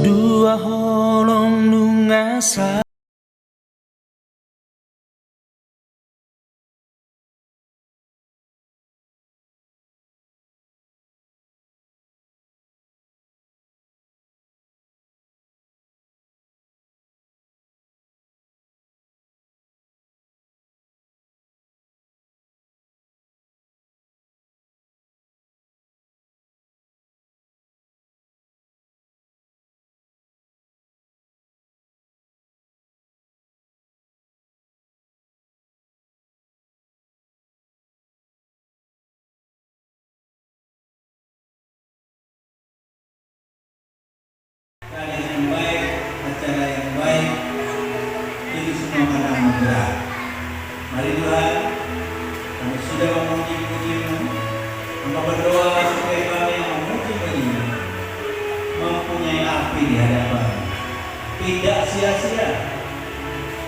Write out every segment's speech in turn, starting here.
Dua holong nungasa. Yang baik, acara yang baik, itu semua karena anugerah. Mari Tuhan, kami sudah memuji-muji-Mu, Hamba berdoa supaya kami memuji-muji-Mu, mempunyai api di hadapan, tidak sia-sia,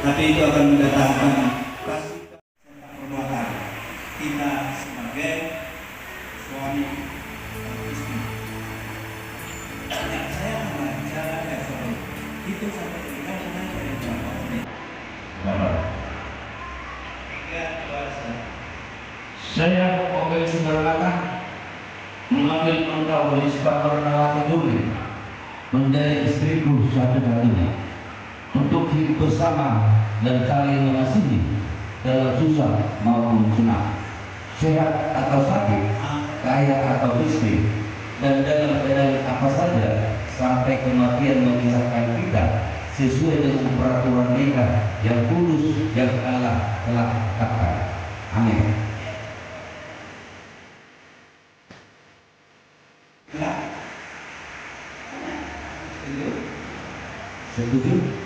tapi itu akan mendatangkan kasih serta perbuatan kita sebagai suami dan istri. Saya membaca level itu sampai dengan dari berapa menit? Saya Oke Sundarlaka mengambil engkau Rispa Bernawati Duli menjadi istriku suatu kali untuk hidup bersama dan saling mengasihi dalam susah maupun senang, sehat atau sakit, kaya atau miskin, dan dalam keadaan apa saja sampai kematian memisahkan kita sesuai dengan peraturan nikah yang kudus yang Allah telah tetapkan. Amin. Setuju?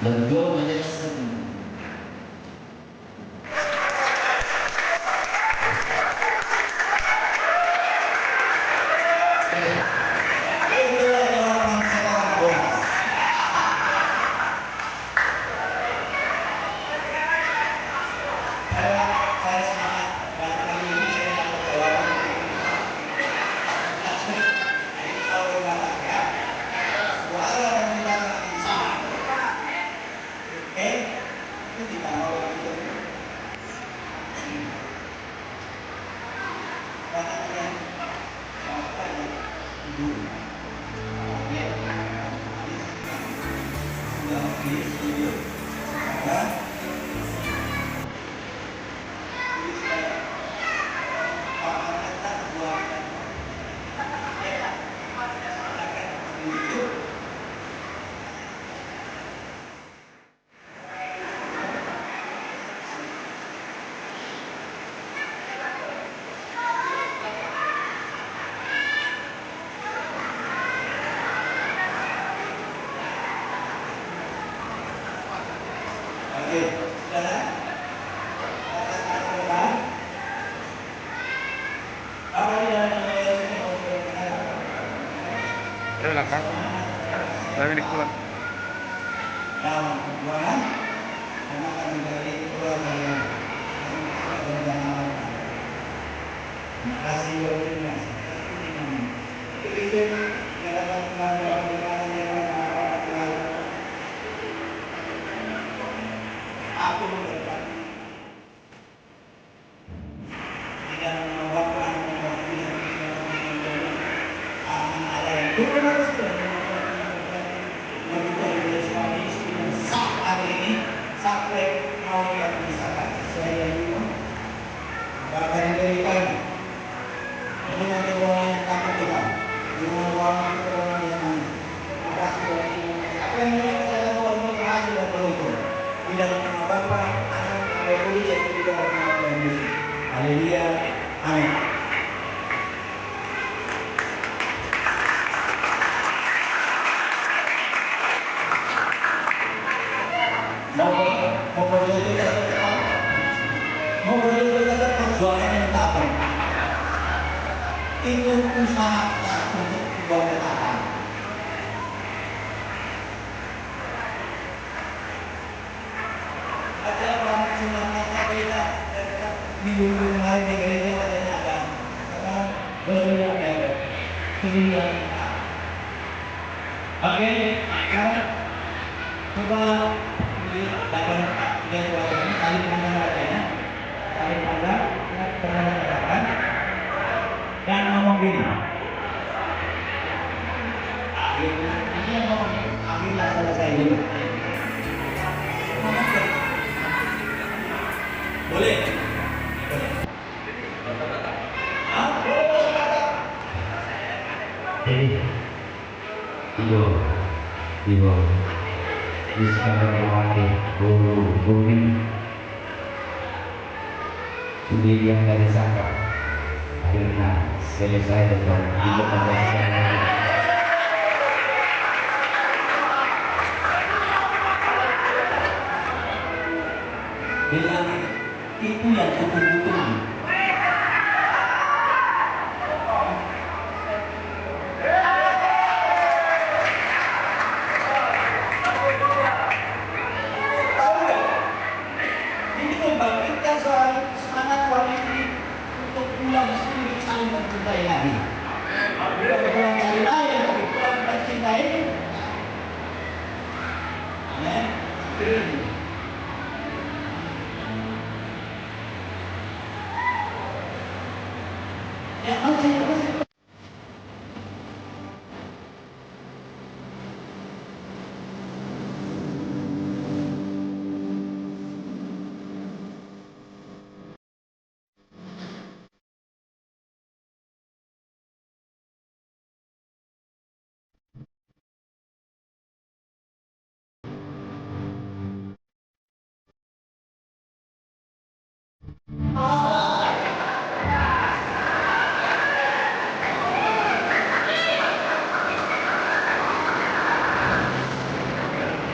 Dan dua menjadi satu. Silakan. Kami dikeluar. Dalam perbuatan karena kami dari keluarga terima kasih terima kasih aku berkata tidak mengubahkan itu usaha untuk sebuah ketaatan. Ada orang semuanya beda. Minggu yang lain di gereja katanya ada banyak sembilan. Oke, sekarang coba lihat dapat suaranya, saling pandang katanya, saling pandang, lihat perhatikan, dan ngomong gini. Akhirnya, ini yang ngomong, akhirnya selesai dulu. Ngomong gini. Boleh? Jadi, ibu, bisa menikmati bumi sendirian dari sangka. Akhirnya selesai dengan hidup manusia. Bilang itu yang kupu-kupu. Ini membangkitkan soal semangat koalisi untuk pulang sendiri saling mencintai lagi. Bukan pulang dari lain, tapi pulang mencintai. Ya, ini. Ya, masih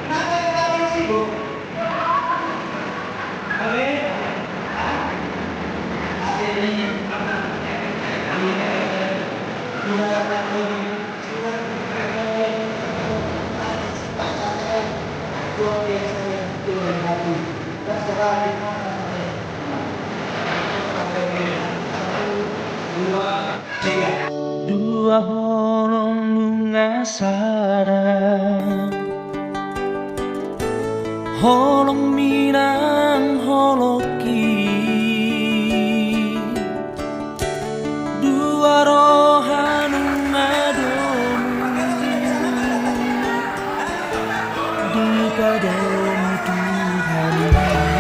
kenapa kalian sibuk? Kalian? Ini Dua holong lunga sarang holong minang holoki dua rohanu madomu di padamu Tuhan.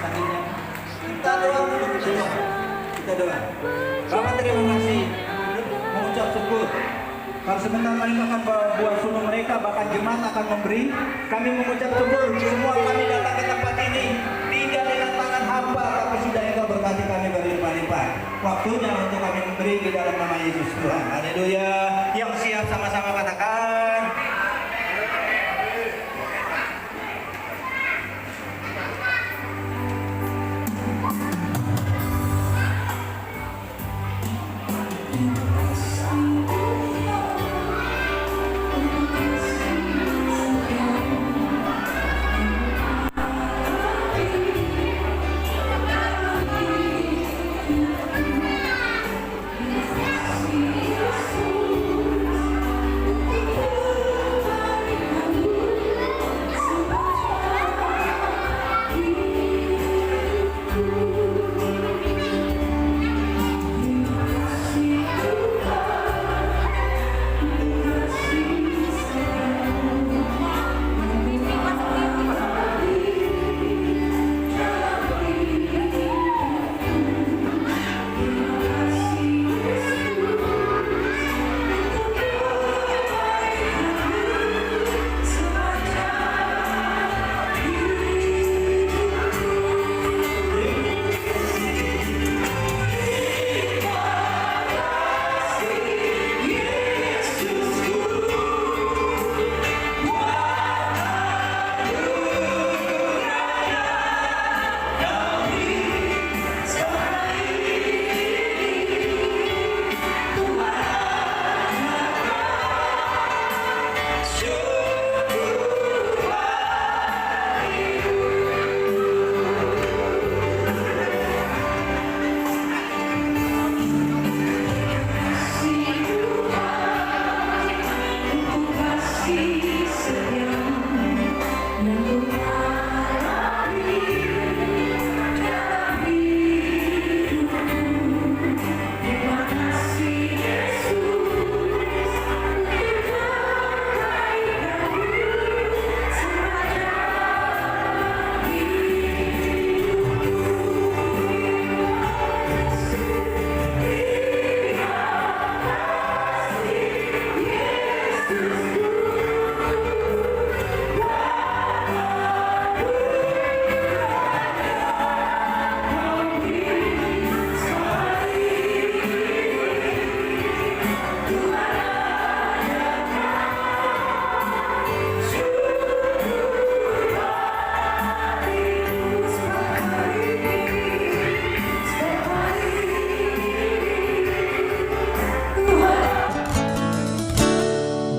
sakitnya. Kita doa dulu, kita doa. Bapak terima kasih, mengucap syukur. Kalau sebentar mereka akan buat suruh mereka, bahkan jemaat akan memberi. Kami mengucap syukur, semua kami datang ke tempat ini tidak dengan tangan hampa, tapi sudah Engkau berkati kami berlimpah-limpah. Waktunya untuk kami memberi di dalam nama Yesus Tuhan. Haleluya. Yang siap sama-sama katakan.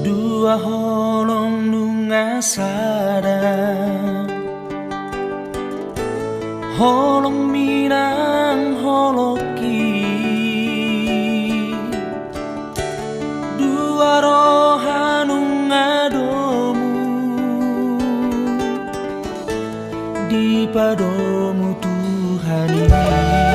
Dua holong nunga sada, holong minang holoki, dua rohanung adomu, di padomu Tuhan ini.